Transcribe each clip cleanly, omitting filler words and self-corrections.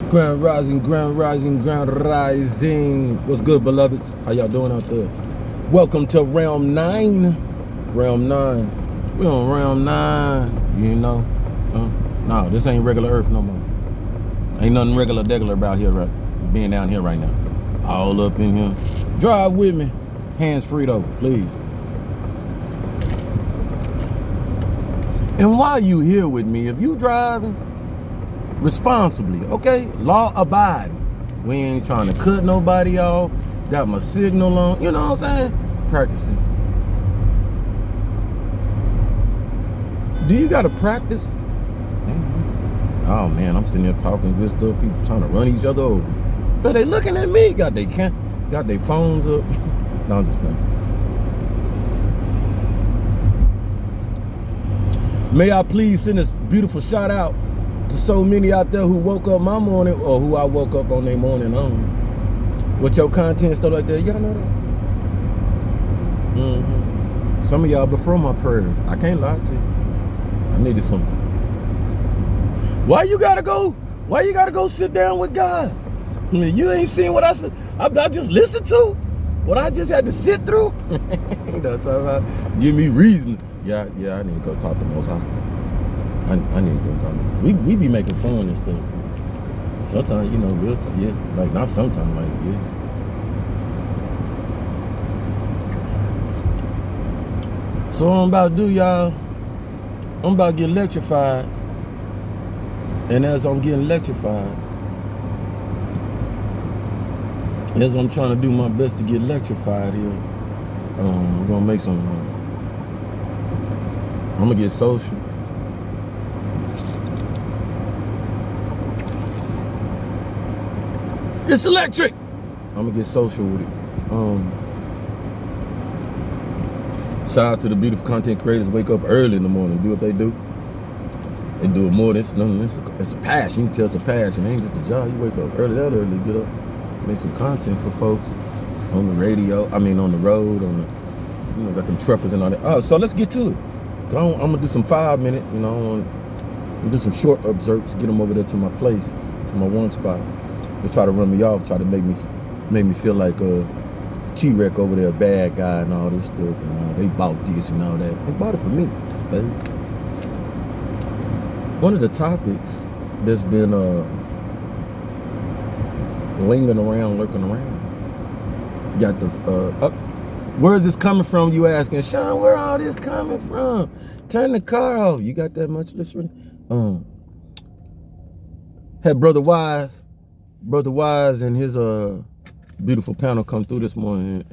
Ground rising, ground rising, ground rising. What's good, beloveds? How y'all doing out there? Welcome to round 9. Round 9. We on round 9, you know. No, this ain't regular Earth no more. Ain't nothing regular about here, right? Being down here right now. All up in here. Drive with me. Hands free though, please. And while you here with me, if you driving responsibly, okay? Law abiding. We ain't trying to cut nobody off. Got my signal on, you know what I'm saying? Practicing. Do you gotta practice? Oh man, I'm sitting there talking good stuff. People trying to run each other over. But they looking at me. Got their phones up. No, I'm just playing. May I please send this beautiful shout out to so many out there who woke up my morning, or who I woke up on their morning on. With your content, stuff like that. Y'all know that? Some of y'all before my prayers. I can't lie to you. I needed some. Why you gotta go sit down with God? I mean, you ain't seen what I said. I just listened to what I just had to sit through. That's about. Give me reason. Yeah, I need to go talk to Most High. I need to go talk. We be making fun and stuff. Sometimes, you know, real time, yeah. Like not sometimes, like yeah. So what I'm about to do, y'all, I'm about to get electrified. And as I'm getting electrified, as I'm trying to do my best to get electrified here, I'm gonna make some. I'm gonna get social. It's electric. I'm gonna get social with it. Shout out to the beautiful content creators. Wake up early in the morning, do what they do. They do it more than it's a passion. You can tell it's a passion. It ain't just a job. You wake up early, that early, get up, make some content for folks on the radio. I mean, on the road, on the, you know, got them truckers and all that. Oh, so let's get to it. I'm gonna do some 5 minutes. You know, I'm gonna do some short excerpts. Get them over there to my place, to my one spot. They try to run me off, try to make me feel like a T-Rex over there, a bad guy and all this stuff. And they bought this and all that. They bought it for me, baby. One of the topics that's been lurking around. You got the where is this coming from? You asking, Sean? Where all this coming from? Turn the car off. You got that much listening? Had Brother Wise and his beautiful panel come through this morning.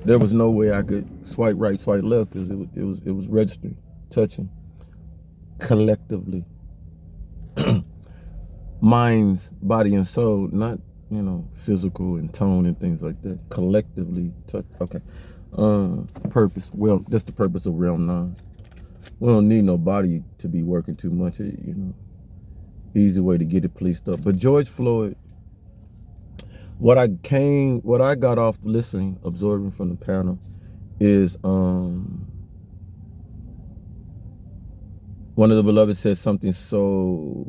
There was no way I could swipe right, swipe left, because it was registered, touching. Collectively, minds, body, and soul, not, you know, physical and tone and things like that. Collectively touch. Okay. Purpose. Well, that's the purpose of realm 9. We don't need nobody to be working too much. You know, easy way to get it policed up. But George Floyd, what I got off listening, absorbing from the panel, is one of the beloveds said something so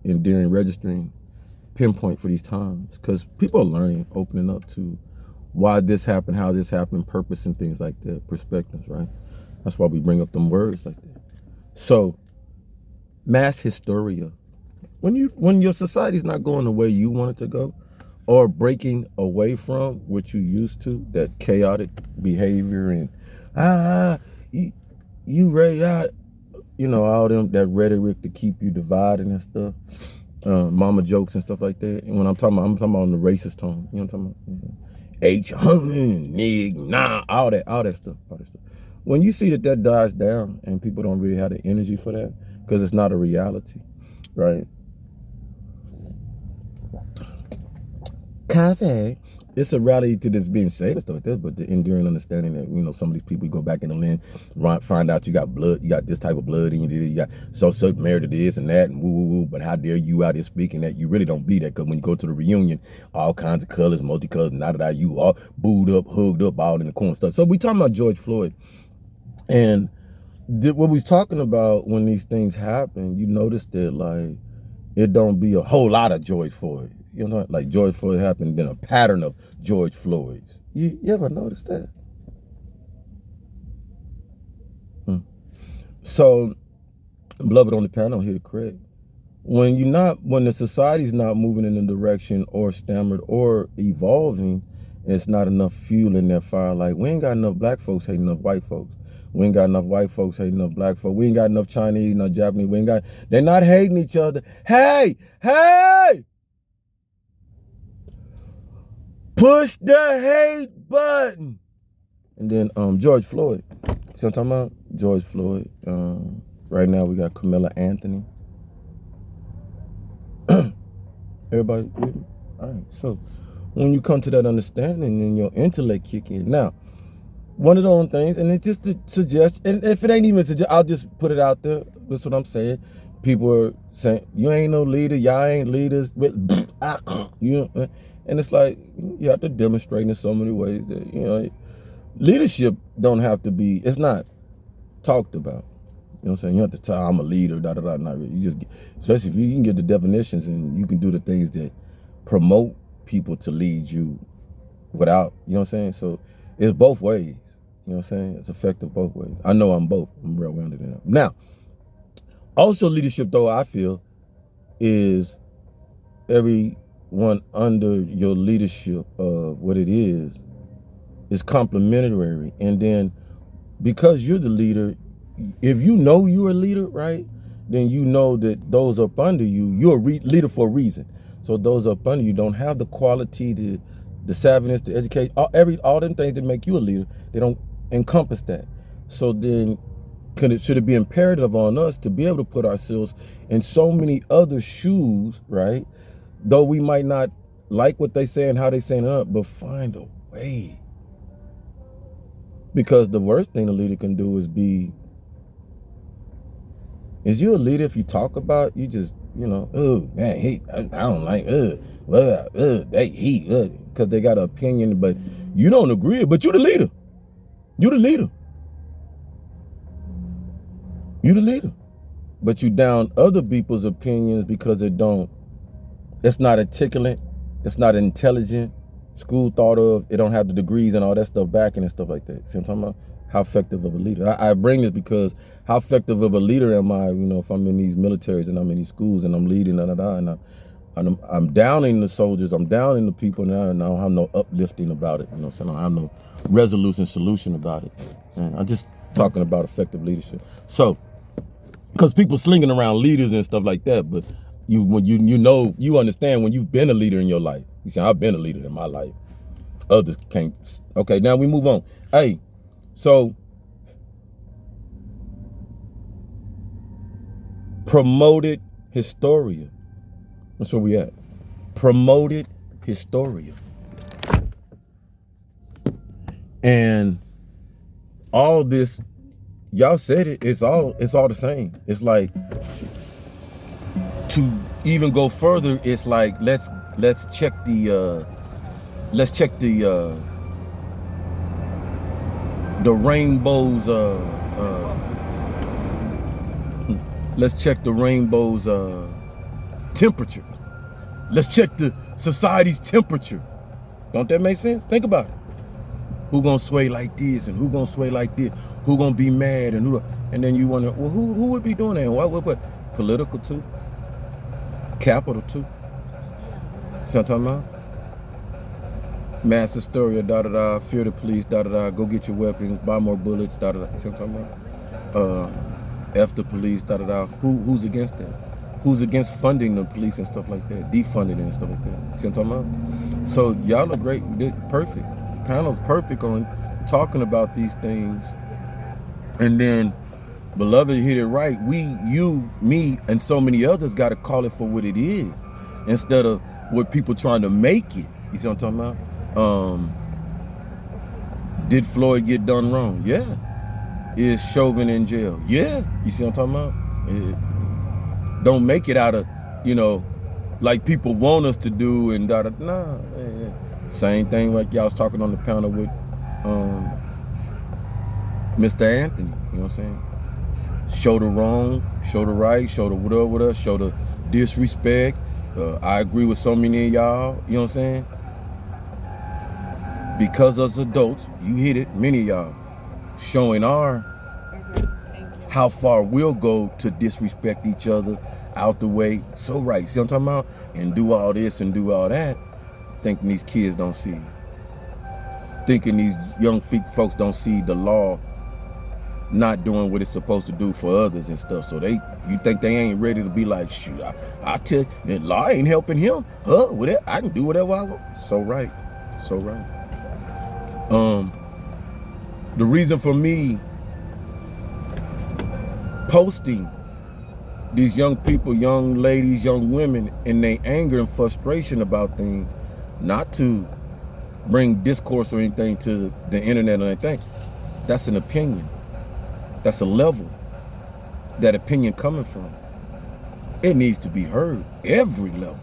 endearing, registering, pinpoint for these times, because people are learning, opening up to why this happened, how this happened, purpose and things like that, perspectives, right? That's why we bring up them words like that. So, mass hysteria. When your society's not going the way you want it to go, or breaking away from what you used to, that chaotic behavior and you know, all that rhetoric to keep you divided and stuff, mama jokes and stuff like that. And when I'm talking about on the racist tone, you know what I'm talking about? Nig, nah, all that stuff. When you see that dies down and people don't really have the energy for that, because it's not a reality, right? Cafe. It's a reality to this being said and stuff like that, but the enduring understanding that, you know, some of these people, you go back in the land, find out you got blood, you got this type of blood in you, you got so married to this and that and woo, but how dare you out here speaking that? You really don't be that, because when you go to the reunion, all kinds of colors, multicolors, you all booed up, hugged up, all in the corner stuff. So we talking about George Floyd, and what we was talking about when these things happen, you notice that, like, it don't be a whole lot of George Floyd. You know, like George Floyd happened, then a pattern of George Floyds. You ever notice that? So, beloved on the panel, here to correct. When the society's not moving in a direction or stammered or evolving, it's not enough fuel in that fire. Like, we ain't got enough black folks hating enough white folks. We ain't got enough white folks hating enough black folks. We ain't got enough Chinese, enough Japanese. They're not hating each other. Hey, push the hate button. And then George Floyd. See what I'm talking about? George Floyd. Right now we got Camilla Anthony. Everybody with me? All right. So when you come to that understanding, then your intellect kick in. Now, one of those things, and it's just to suggest, and if it ain't even suggest, I'll just put it out there. That's what I'm saying. People are saying, you ain't no leader, y'all ain't leaders. You know, and it's like, you have to demonstrate in so many ways that, you know, leadership don't have to be, it's not talked about. You know what I'm saying? You have to tell, I'm a leader, not really. You just, especially if you can get the definitions and you can do the things that promote people to lead you without, you know what I'm saying? So it's both ways. You know what I'm saying? It's effective both ways. I know I'm both. I'm well-rounded in that. Now, also leadership, though, I feel, is everyone under your leadership of what it is complementary. And then because you're the leader, if you know you're a leader, right, then you know that those up under you, you're a leader for a reason. So those up under you don't have the quality, the savviness, the education, all them things that make you a leader, they don't encompass that. So then should it be imperative on us to be able to put ourselves in so many other shoes, right? Though we might not like what they say and how they saying it, but find a way. Because the worst thing a leader can do is you a leader if you talk about, you just, you know, oh man, I don't like, because they got an opinion, but you don't agree, but you the leader. You the leader. You the leader. But you down other people's opinions because it's not articulate, it's not intelligent, school thought of, it don't have the degrees and all that stuff backing and stuff like that. See what I'm talking about? How effective of a leader. I bring this because how effective of a leader am I, you know, if I'm in these militaries and I'm in these schools and I'm leading, and I'm downing the soldiers, I'm downing the people, and I don't have no uplifting about it, you know, so I don't have no resolution solution about it. And I'm just talking about effective leadership. So, because people slinging around leaders and stuff like that, but when you understand when you've been a leader in your life. You say, I've been a leader in my life. Others can't. Okay, now we move on. Hey, so promoted Historia. That's where we at. Promoted Historia. And all this, y'all said it, it's all the same. It's like, to even go further, it's like let's check the rainbow's let's check the rainbow's temperature. Let's check the society's temperature. Don't that make sense? Think about it. Who gonna sway like this and who gonna sway like this? Who gonna be mad and then you wonder, well, who would be doing that? What? Political too? Capital too? See what I'm talking about? Mass hysteria, fear the police, go get your weapons, buy more bullets, See what I'm talking about? F the police, Who's against that? Who's against funding the police and stuff like that? Defunding and stuff like that. See what I'm talking about? So y'all are great, perfect. Panel's perfect on talking about these things. And then, beloved, hit it right. We, you, me, and so many others got to call it for what it is instead of what people trying to make it. You see what I'm talking about? Did Floyd get done wrong? Yeah. Is Chauvin in jail? Yeah. You see what I'm talking about? Don't make it out of, you know, like people want us to do and Nah. Same thing like y'all was talking on the panel with Mr. Anthony. You know what I'm saying? Show the wrong, show the right, show the whatever, show the disrespect. I agree with so many of y'all, you know what I'm saying? Because as adults, you hit it, many of y'all, showing how far we'll go to disrespect each other out the way. So right, see what I'm talking about? And do all this and do all that, thinking these kids don't see. Thinking these young folks don't see the law not doing what it's supposed to do for others and stuff. So you think they ain't ready to be like, shoot, I tell you, the law ain't helping him. Whatever, I can do whatever I want. So right. The reason for me posting these young people, young ladies, young women, and their anger and frustration about things, not to bring discourse or anything to the internet or anything. That's an opinion. That's a level that opinion coming from. It needs to be heard, every level,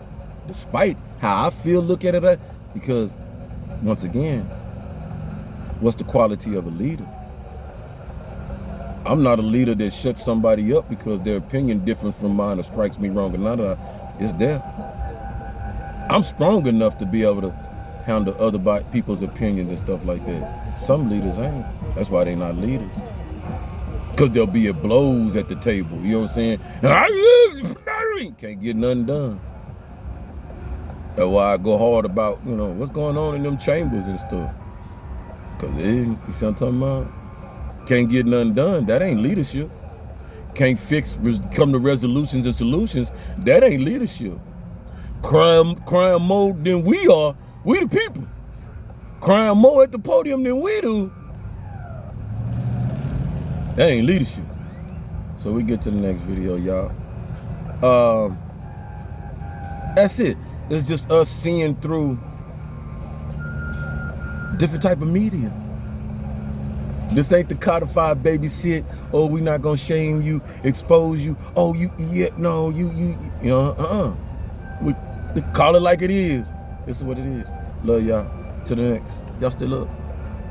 despite how I feel, look at it, because once again, what's the quality of a leader? I'm not a leader that shuts somebody up because their opinion different from mine or strikes me wrong or not. It's there. I'm strong enough to be able to handle other people's opinions and stuff like that. Some leaders ain't. That's why they're not leaders. Because there'll be blows at the table. You know what I'm saying? Can't get nothing done. That's why I go hard about, what's going on in them chambers and stuff. Because you see what I'm talking about? Can't get nothing done. That ain't leadership. Can't come to resolutions and solutions. That ain't leadership. Crying more than we are. We the people. Crying more at the podium than we do. That ain't leadership. So we get to the next video, y'all. That's it. It's just us seeing through different type of media. This ain't the codified babysit. Oh, we not gonna shame you, expose you. Oh, we call it like it is. This is what it is. Love y'all. To the next. Y'all still up.